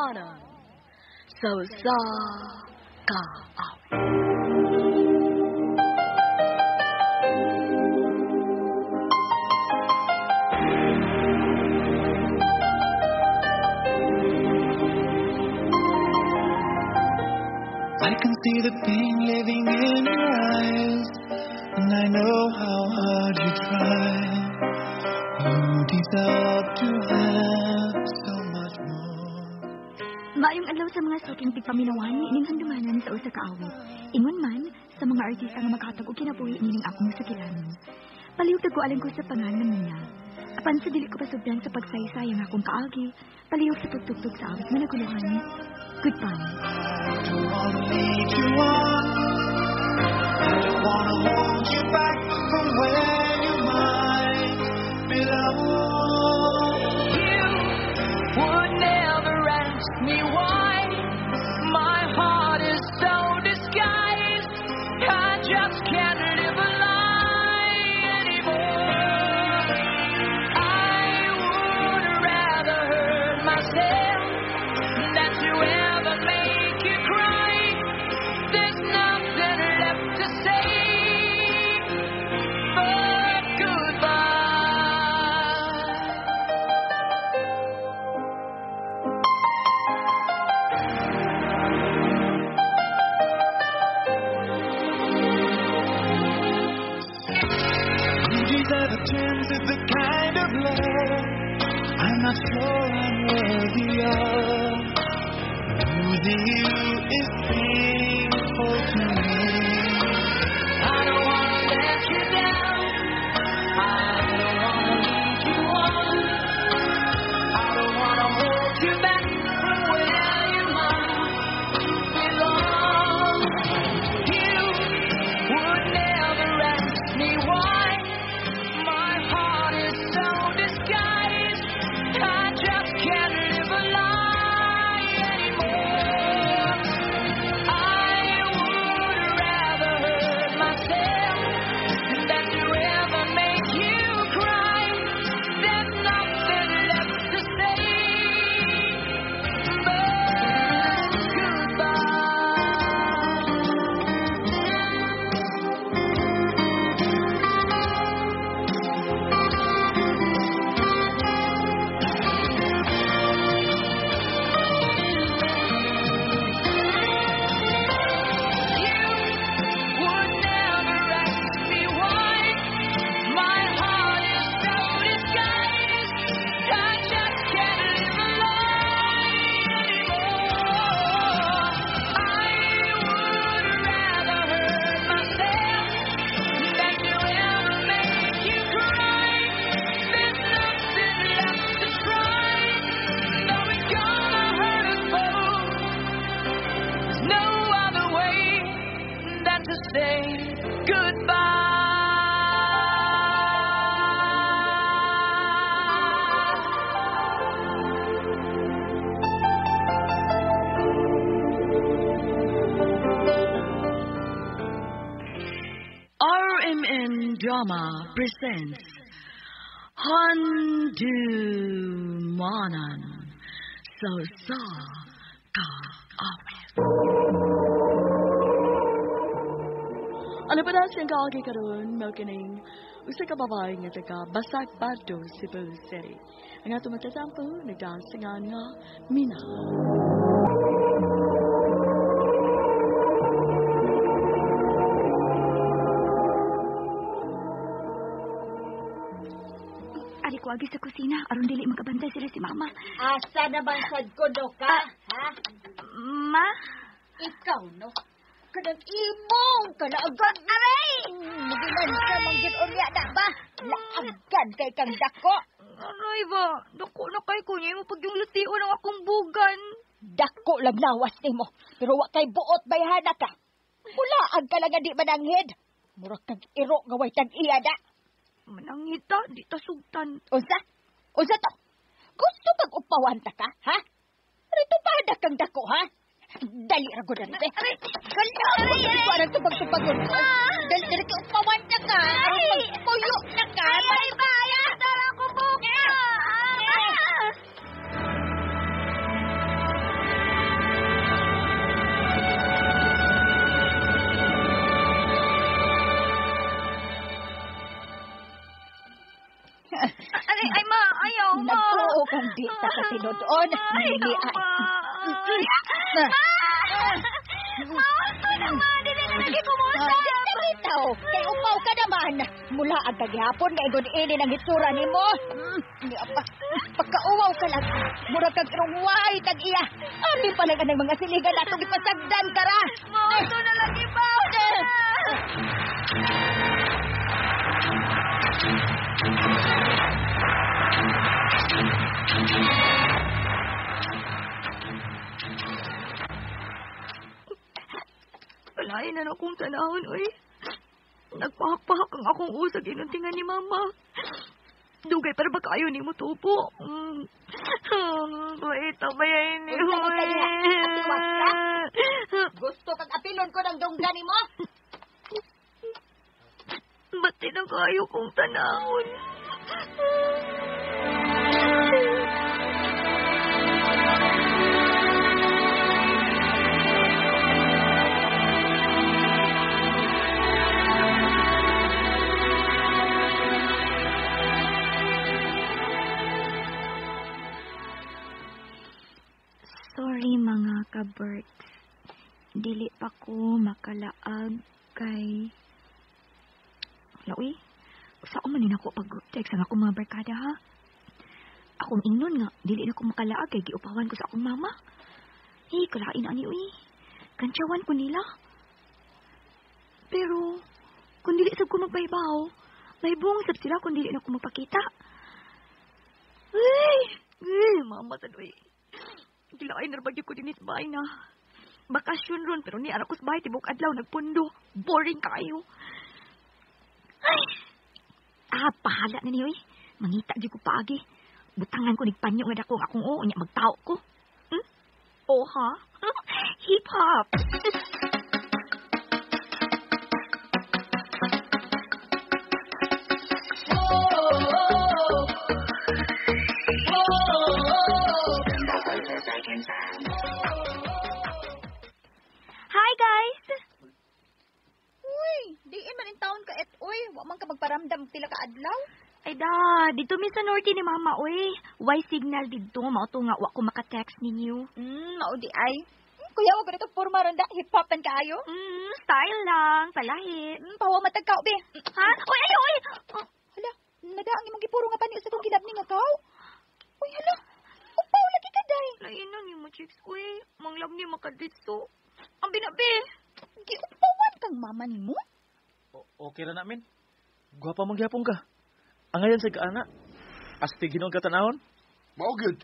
Manan. So sa kaawit. I can see the pain living in your eyes, and I know how hard you try. You deserve to have so much more. Maayong adlaw sa mga suking tigpaminawani ining handumanan sa usa ka awit. Ingon man sa mga artista nga makatag og kinabuhi nining akong sakilanon. Palihog ko alang ko sa pangalan niya. Apan sa dili ko pasugdan sa pagsaysay ang akong kaagi, palihog sa pagtugtog sa awit nga naguluhan. Goodbye. I don't wanna lead you on. I don't wanna hold you back from where you might belong. You would never ask me why. My heart is so disguised. I just can't live a lie anymore. I would rather hurt myself than to ever make you cry. There's nothing left to say but goodbye. You deserve a chance at the kind of love I'm not sure I'm worthy of. Losing you is painful to me. I don't wanna let you down. I don't wanna lead you on. I don't wanna hold you back from where you might belong. You would never ask me why. My heart is so disguised. I just can't live a lie anymore. I would rather hurt myself than to ever make you cry. There's nothing left to say but goodbye. You would never ask me why. My heart is so disguised. I just can't live a lie anymore. I would rather hurt myself than to ever make you cry. There's nothing left to try. Though it's gonna hurt us both. There's no other way than to say goodbye. RMN Drama presents Handumanan. So sa kaawit. Ano pa na siyang kaagi karon mao kining usa ka babae nga taga Basag Bado, Cebu City. Ang ato magtatampo nagdasingan nga Mina. Ari ko agi sa kusina aron dili makabantay sila si mama. Asa na bang sadkodo ka, ha? Ma? Ikaw, no? Kadang imong ka na agad. Aray! Magilan ka manggit unya na ba? Laagan kay kang dako. Aray ba? Dako na kay ko niya mo pag yung lution ng akong bugan. Dako lang nawas nimo. Pero wa kay buot bayhana ka. Bulaan ka lang nga di mananghid. Murag kang iro nga way tag-iya da. Manangita, di ta sugtan. Unsa? Unsa to? Gusto pag-upawan ta ka, ha? Rito pa kang dako, ha? Dali ra gud ani. Aray! Parang tubag-tubagon ko. Dali ka upawan ta ka. Puyo na ka. Ay, baya! Tara ko buka! sa tinuod. Hindi ay. Mauto naman, hindi ka lagi kumusta. Bitaw, kay upaw ka naman. Mula ang kagihapon nga igod ini ng hitsura nimo. Hindi apa. Pagkauwaw ka lang. Mura kag rungway tag iya. Abi pa lang ang mga siligan atong ipasagdan kara. Mauto na lagi ba? Walain na akong tanahon, uy. Nagpahak-pahak ang akong usag inuntingan ni Mama. Dugay para ba kayo ni mo tupo? Wait, tabayain ni Unsa man kaya? Atiwas ka? Gusto kag apilon ko ng dungga nimo? Ba't na kayo kong tanahon? Sorry mga ka-Berks. Dili pa ko makalaag kay... Lawi, saan manin ako pag-text ang akong mga barkada, ha? Akong ingnon nga, dili na ko makalaag kay giupawan ko sa akong mama. Kalain na ni, uy. Kantsawan ko nila. Pero, kung dili sab ko magbaybaw, may bungsab sila kung dili na ko magpakita. Mama, tadoy. Gilain na bagyo ko din sa bahay na. Bakasyon ron, pero ni anak ko sa bahay, tibok adlaw, nagpundo. Boring kayo. Pahala na niyo, eh. Mangita di ko paagi. Butangan ko nigpanyo nga dako akong oo niya magtao ko. Oh, ha? Hip-hop. Hi, guys! Uy, diin man in town ka uy. Wa man ka magparamdam pila ka adlaw. Ay da, dito mi sa norte ni Mama, uy. Why signal dito? Mao to nga, wa ko maka-text ninyo. Mao di ay. Kuya, wag ganito forma ron da. Hip-hopan kaayo. Style lang, palahi. Pawa matagkaw, be. Ha? Uy, ay, uy! Hala, nadaang imong gipuro nga pani sa kong kinabni nga kaw. Uy, hala. Upaw lagi ka, day. Lainan ni mo, chicks, uy. Manglam ni makadito. Ang binabi. Giupawan kang mama ni mo? Okay ra namin. Gwapa mangyapon ka. Angayan sa kaana. Asti ginon ka tanahon. Mao good.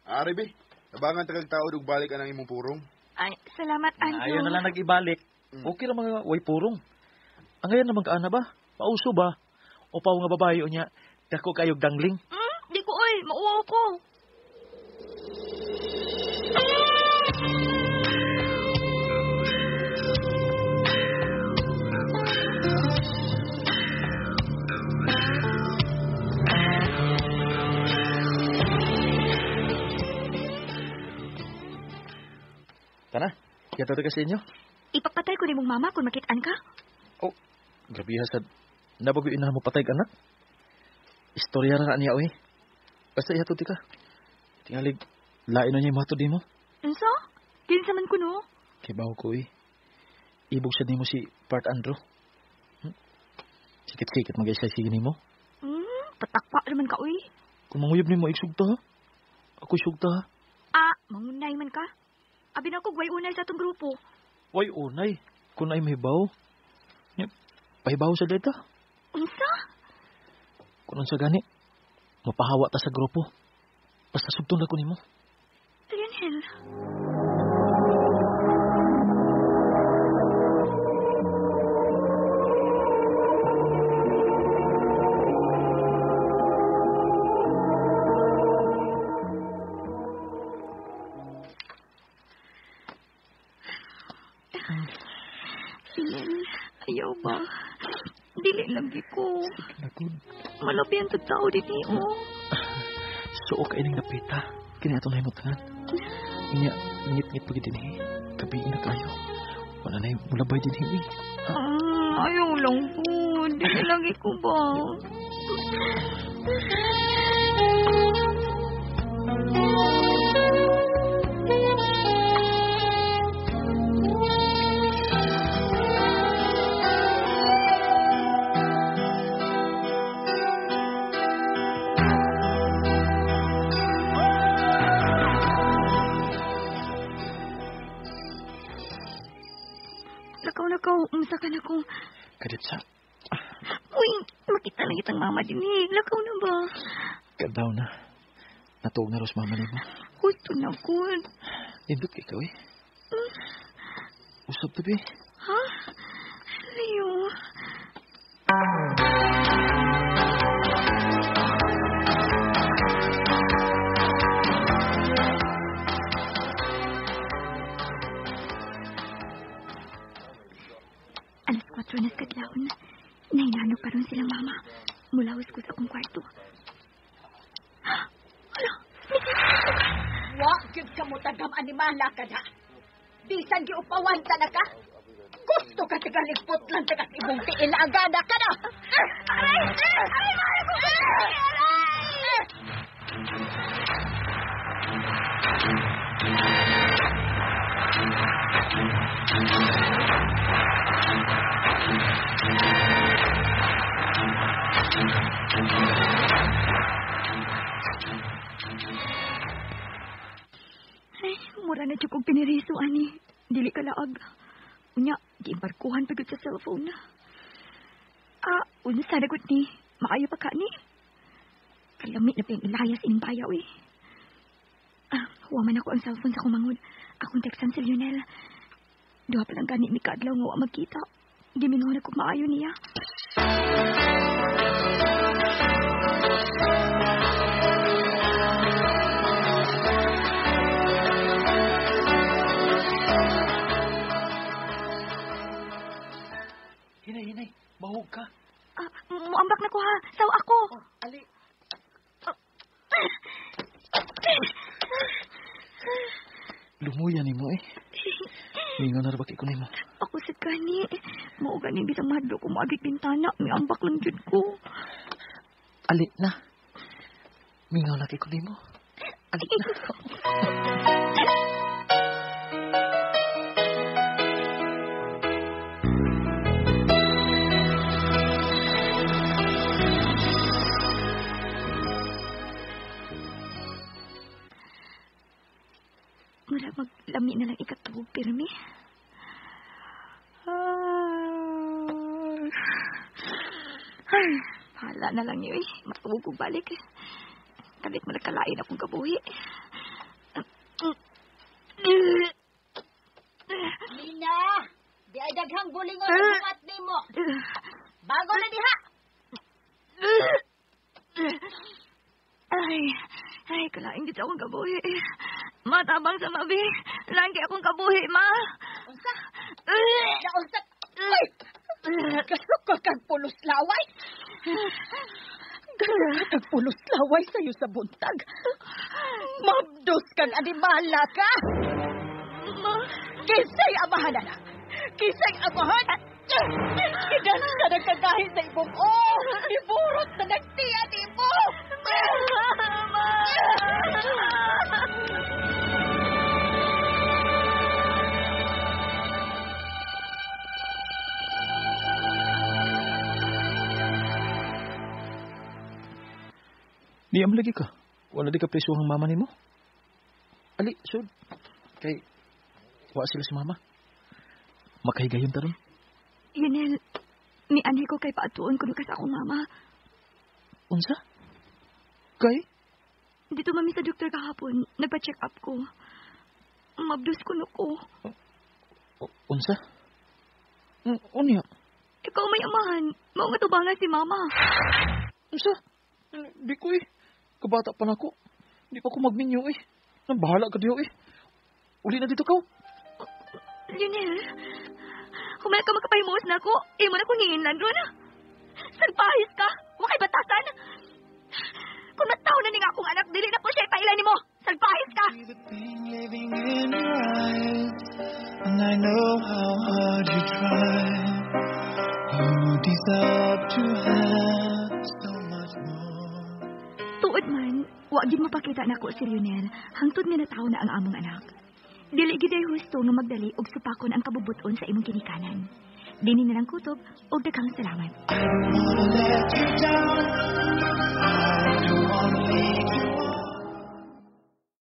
Ari be. Nabangan tagag tao og balik anang imong purong. Ay, salamat, Andrew. Ayaw na lang nag-ibalik. Okay ra mga way purong. Angayan naman kaana ba? Pauso ba? O pao nga babae o niya. Dako kayog dangling. Di ko, uy. Mauwaw ko. Tana, yato ka sa inyo. Ipapatay ko ni mong mama kung makitaan ka. Oh, grabe hasad. Nabago ina mo patay ka na. Istorya ra niya oy. Basta yato ka. Tingalig lain na niya mato di mo. Unsa? Kinsa man ko no? Kay bawo ko eh. Ibog sa nimo si Part Andrew. Sikit-sikit mag-isa sige nimo. Patakpa naman ka, uy. Kung manguyab nimo igsugta ha. Ako sugta ha. Mangunay man ka. Abi na ko, way unay sa itong grupo. Way unay. Kung ay may baw. Pahibaw sa data. Unsa? Kung sa gani, mapahawa ta sa grupo. Basta sugtong na ko nimo. Lionel. Ayaw ba? Dili lagi ko. Nagod. Malabi ang tao din iyo. So, okay nang napita. Kini ato na himutangan. Inya, ngit-ngit pag din eh. Kabiin na kayo. Wala na yung mulabay din eh. Ayaw lang po. Dili lagi ko ba? Lakaw, umsa ka na ko. Kaditsa. Uy, makita lang itang mama din eh. Lakaw na ba? Kadaw na. Natuog na ros mama nimo. Gusto na ko. Indot kay ikaw eh. Usap tabi. Ha? Ayo. Alas 4 na sa kadlawon. Nainano pa rin silang mama. Mulawas ko sa akong kwarto. Hala, Wa, gyud ka mo tagam animala ka na. Bisan giupawan ta na ka. Gusto ka tigalipot lang tagas ibong tiil agada ka na. Aray! Aray! Aray! Ay, mura na dyan kong piniriso, ani. Dili ka laag. Unya, giimbarkuhan pagod sa cellphone na. Unsa na gud ni? Maayo pa ka ni? Kalamit na pingilayas ining bayaw eh. Huwag man ako ang cellphone sa kumangod. Akong textan si Lionel. Duha pa lang gani mi kadlaw nga wa magkita. Giminuhan ako maayo niya. Hinay. Mahog ka. Muambak na ko ha. Saw ako. Ali. Lumuyan ni mo eh. Mingaw na rabaki ko ni mo. Ako sa gani. Mao gani bisang madlo ko maagik bintana. Miambak lang jud ko. Ali na. Mingaw laki ko ni mo. Ali na. Mura maglami na lang ikatubog, pirmi. Ay, hala na lang yun eh. Matubog ko balik eh. Kalit mo nagkalain akong kabuhi. Lina! Di ay daghang bulingon ang buhat ni mo. Bago na diha! Ay, kalain dito akong kabuhi. Matabang sa mabi. Lagi akong kabuhi, ma. Unsa? Naunsa? Uy! Gasok ka kag pulos laway? Gasok ka kag pulos laway sa'yo sa buntag? Mabdos kang animala ka! Kisay amahan na! Kisay amahan! Kidan ka nagkagahit sa ibong iburot na nagtiyan ibo! Niyam lagi ka. Wala di ka presuhang mama ni mo. Ali, sud. Kay, wa sila si mama. Makahigayon taron. Yunel, ni anay ko kay paatuon ko ka sa akong mama. Unsa? Kay? Dito mami sa doktor kahapon, nagpa-check up ko. Mabdus ko no ko. Unsa? Unya? Ikaw may amahan. Mao nga tubangan si mama. Unsa? Di ko eh. Kabata pa na ako. Di pa ko magminyo eh. Nabahala ka diyo eh. Uli na dito ka. Lionel, humay ka magkapahimuos na ako. Imo na kong hinginan ron. Salpahis ka. Huwag kay batasan. Kung nataw na ni nga akong anak, dili na po siya ipailan ni mo. Salpahis ka. See the pain living in your eyes, and I know how hard you try. You deserve to have so much more. Tuod man, wa gid mapakita nako si Lionel hangtod nga nataw na ang among anak. Dili gid ay husto nga magdali og supakon ang kabubuton sa imong ginikanan. Dini na lang kutob og daghang salamat. I don't wanna let you down. I don't wanna leave you